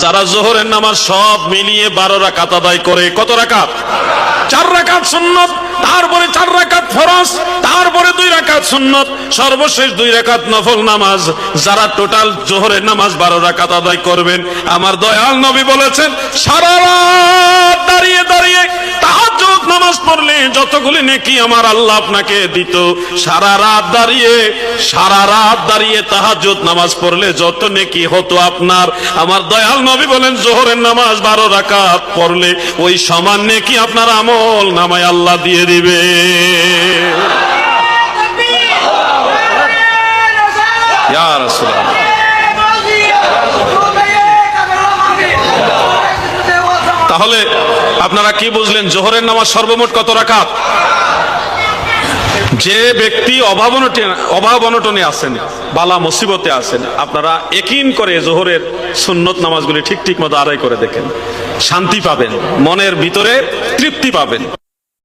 যারা যোহরের নামাজ সব মিলিয়ে 12 রাকাত আদায় করে, কত রাকাত? 4 রাকাত সুন্নত, তারপরে 4 রাকাত ফরজ, তারপরে 2 রাকাত সুন্নত, সর্বশেষ 2 রাকাত নফল নামাজ। যারা টোটাল যোহরের নামাজ 12 রাকাত আদায় করবেন, আমার দয়াল নবী বলেছেন সারা রাত দাঁড়িয়ে দাঁড়িয়ে তাহাজ্জুদ নামাজ পড়লে যতগুলি নেকি আমার আল্লাহ আপনাকে দিত, সারা রাত দাঁড়িয়ে তাহাজ্জুদ নামাজ পড়লে যত নেকি হতো আপনার, আমার দয়াল নবী বলেন যোহরের নামাজ 12 রাকাত পড়লে ওই সমান নেকি আপনার আমল নামায় আল্লাহ দিয়ে দিবে। ইয়া রাসূলুল্লাহ, তাহলে আপনারা কি বুঝলেন? যোহরের নামাজ সর্বমোট কত রাকাত? যে ব্যক্তি অভাব অনটনে আছেন, বালা মুসিবতে আছেন, আপনারা ইয়াকিন করে যোহরের সুন্নত নামাজগুলি ঠিক মতো আদায় করে দেখেন, শান্তি পাবেন, মনের ভিতরে তৃপ্তি পাবেন।